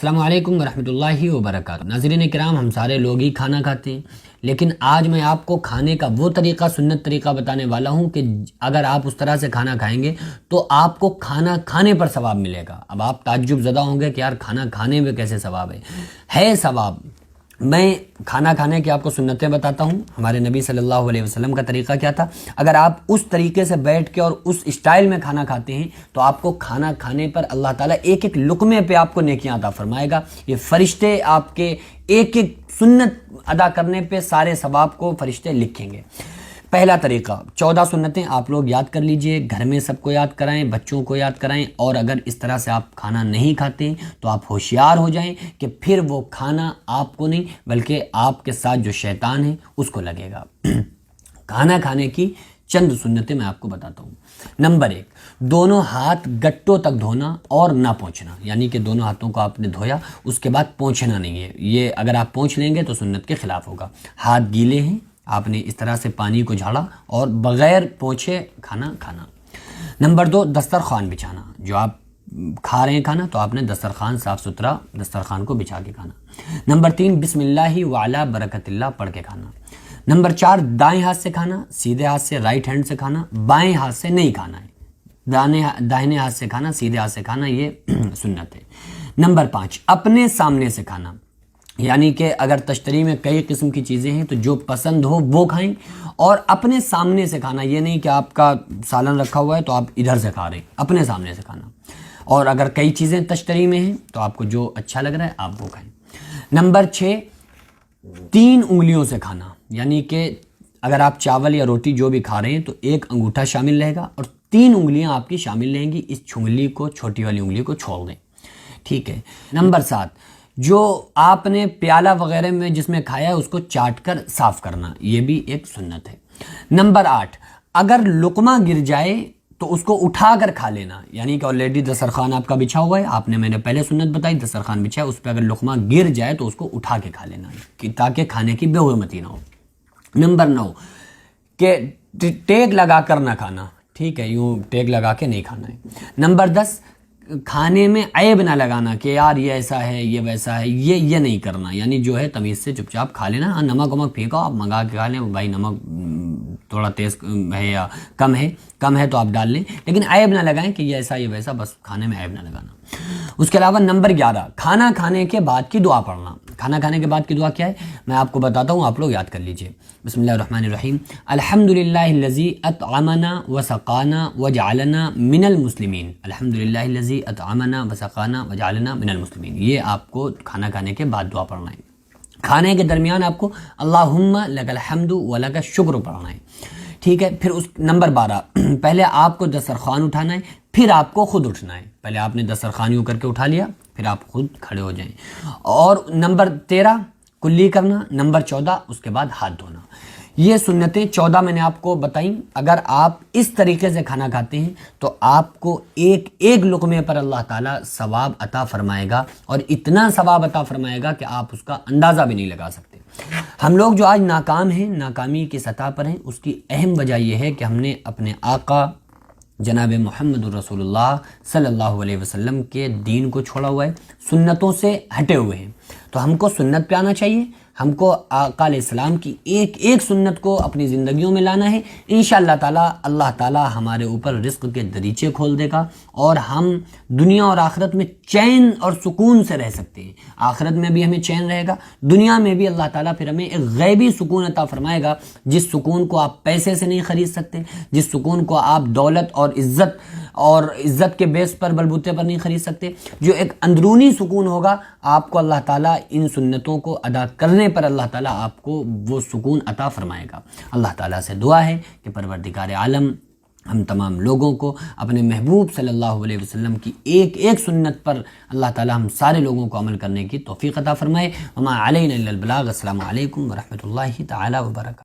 السلام علیکم ورحمۃ اللہ وبرکاتہ۔ ناظرین کرام، ہم سارے لوگ ہی کھانا کھاتے ہیں، لیکن آج میں آپ کو کھانے کا وہ طریقہ، سنت طریقہ بتانے والا ہوں کہ اگر آپ اس طرح سے کھانا کھائیں گے تو آپ کو کھانا کھانے پر ثواب ملے گا۔ اب آپ تعجب زدہ ہوں گے کہ یار کھانا کھانے میں کیسے ثواب ہے ثواب۔ میں کھانا کھانے کی آپ کو سنتیں بتاتا ہوں، ہمارے نبی صلی اللہ علیہ وسلم کا طریقہ کیا تھا۔ اگر آپ اس طریقے سے بیٹھ کے اور اس اسٹائل میں کھانا کھاتے ہیں تو آپ کو کھانا کھانے پر اللہ تعالیٰ ایک ایک لقمے پہ آپ کو نیکیاں عطا فرمائے گا۔ یہ فرشتے آپ کے ایک ایک سنت ادا کرنے پہ سارے ثواب کو فرشتے لکھیں گے۔ پہلا طریقہ، 14 سنتیں آپ لوگ یاد کر لیجئے، گھر میں سب کو یاد کرائیں، بچوں کو یاد کرائیں، اور اگر اس طرح سے آپ کھانا نہیں کھاتے تو آپ ہوشیار ہو جائیں کہ پھر وہ کھانا آپ کو نہیں بلکہ آپ کے ساتھ جو شیطان ہے اس کو لگے گا۔ کھانا کھانے کی چند سنتیں میں آپ کو بتاتا ہوں۔ نمبر 1، دونوں ہاتھ گٹوں تک دھونا اور نہ پونچھنا، یعنی کہ دونوں ہاتھوں کو آپ نے دھویا اس کے بعد پونچھنا نہیں ہے۔ یہ اگر آپ پونچھ لیں گے تو سنت کے خلاف ہوگا۔ ہاتھ گیلے ہیں، آپ نے اس طرح سے پانی کو جھاڑا اور بغیر پونچھے کھانا کھانا۔ نمبر 2، دسترخوان بچھانا۔ جو آپ کھا رہے ہیں کھانا تو آپ نے دسترخوان صاف ستھرا دسترخوان کو بچھا کے کھانا۔ نمبر 3، بسم اللہ وعلی برکت اللہ پڑھ کے کھانا۔ نمبر 4، دائیں ہاتھ سے کھانا، سیدھے ہاتھ سے، رائٹ ہینڈ سے کھانا، بائیں ہاتھ سے نہیں کھانا ہے، داہنے ہاتھ سے کھانا، سیدھے ہاتھ سے کھانا، یہ سنت ہے۔ نمبر 5، اپنے سامنے سے کھانا، یعنی کہ اگر تشتری میں کئی قسم کی چیزیں ہیں تو جو پسند ہو وہ کھائیں، اور اپنے سامنے سے کھانا، یہ نہیں کہ آپ کا سالن رکھا ہوا ہے تو آپ ادھر سے کھا رہے ہیں، اپنے سامنے سے کھانا۔ اور اگر کئی چیزیں تشتری میں ہیں تو آپ کو جو اچھا لگ رہا ہے آپ وہ کھائیں۔ نمبر 6، 3 انگلیوں سے کھانا، یعنی کہ اگر آپ چاول یا روٹی جو بھی کھا رہے ہیں تو ایک انگوٹھا شامل رہے گا اور 3 انگلیاں آپ کی شامل رہیں گی، اس چھنگلی کو، چھوٹی والی انگلی کو چھوڑ دیں، ٹھیک ہے۔ نمبر 7، جو آپ نے پیالہ وغیرہ میں جس میں کھایا ہے اس کو چاٹ کر صاف کرنا، یہ بھی ایک سنت ہے۔ نمبر 8، اگر لقمہ گر جائے تو اس کو اٹھا کر کھا لینا، یعنی کہ آلریڈی دسترخوان آپ کا بچھا ہوا ہے، آپ نے، میں نے پہلے سنت بتائی، دسترخوان بچھا ہے، اس پہ اگر لقمہ گر جائے تو اس کو اٹھا کے کھا لینا تاکہ کھانے کی بے حرمتی نہ ہو۔ نمبر 9، کہ ٹیک لگا کر نہ کھانا، ٹھیک ہے، یوں ٹیک لگا کے نہیں کھانا ہے۔ نمبر 10، کھانے میں عیب نہ لگانا کہ یار یہ ایسا ہے یہ ویسا ہے، یہ نہیں کرنا، یعنی جو ہے تمیز سے چپ چاپ کھا لینا۔ نمک ومک پھینکو، آپ منگا کے کھا لیں، بھائی نمک تھوڑا تیز ہے یا کم ہے تو آپ ڈال لیں، لیکن عیب نہ لگائیں کہ یہ ایسا یہ ویسا، بس کھانے میں عیب نہ لگانا۔ اس کے علاوہ نمبر 11، کھانا کھانے کے بعد کی دعا پڑھنا۔ کھانا کھانے کے بعد کی دعا کیا ہے میں آپ کو بتاتا ہوں، آپ لوگ یاد کر لیجئے۔ بسم اللہ الرحمن الرحیم، الحمدللہ الذی اطعمنا وسقانا وجعلنا من المسلمین، الحمدللہ الذی اطعمنا وسقانا وجعلنا من المسلمین۔ یہ آپ کو کھانا کھانے کے بعد دعا پڑھنا ہے۔ کھانے کے درمیان آپ کو اللہم لک الحمد ولک الشکر پڑھنا ہے، ٹھیک ہے۔ پھر اس نمبر 12، پہلے آپ کو دسترخوان اٹھانا ہے، پھر آپ کو خود اٹھنا ہے۔ پہلے آپ نے دسترخوان یوں کر کے اٹھا لیا، پھر آپ خود کھڑے ہو جائیں۔ اور نمبر 13، کلی کرنا۔ نمبر 14، اس کے بعد ہاتھ دھونا۔ یہ سنتیں 14 میں نے آپ کو بتائیں۔ اگر آپ اس طریقے سے کھانا کھاتے ہیں تو آپ کو ایک ایک لقمے پر اللہ تعالیٰ ثواب عطا فرمائے گا، اور اتنا ثواب عطا فرمائے گا کہ آپ اس کا اندازہ بھی نہیں لگا سکتے۔ ہم لوگ جو آج ناکام ہیں، ناکامی کی سطح پر ہیں، اس کی اہم وجہ یہ ہے کہ ہم نے اپنے آقا جناب محمد الرسول اللہ صلی اللہ علیہ وسلم کے دین کو چھوڑا ہوا ہے، سنتوں سے ہٹے ہوئے ہیں۔ تو ہم کو سنت پہ آنا چاہیے، ہم کو آقا علیہ السلام کی ایک ایک سنت کو اپنی زندگیوں میں لانا ہے۔ انشاءاللہ تعالی اللہ تعالی ہمارے اوپر رزق کے دریچے کھول دے گا، اور ہم دنیا اور آخرت میں چین اور سکون سے رہ سکتے ہیں۔ آخرت میں بھی ہمیں چین رہے گا، دنیا میں بھی اللہ تعالیٰ پھر ہمیں ایک غیبی سکون عطا فرمائے گا، جس سکون کو آپ پیسے سے نہیں خرید سکتے، جس سکون کو آپ دولت اور عزت کے بیس پر، بلبوتے پر نہیں خرید سکتے۔ جو ایک اندرونی سکون ہوگا آپ کو، اللہ تعالیٰ ان سنتوں کو ادا کرنے پر اللہ تعالیٰ آپ کو وہ سکون عطا فرمائے گا۔ اللہ تعالیٰ سے دعا ہے کہ پروردگار عالم ہم تمام لوگوں کو اپنے محبوب صلی اللہ علیہ وسلم کی ایک ایک سنت پر اللہ تعالیٰ ہم سارے لوگوں کو عمل کرنے کی توفیق عطا فرمائے۔ وما علینا الا البلاغ۔ السلام علیکم ورحمۃ اللہ تعالیٰ وبرکاتہ۔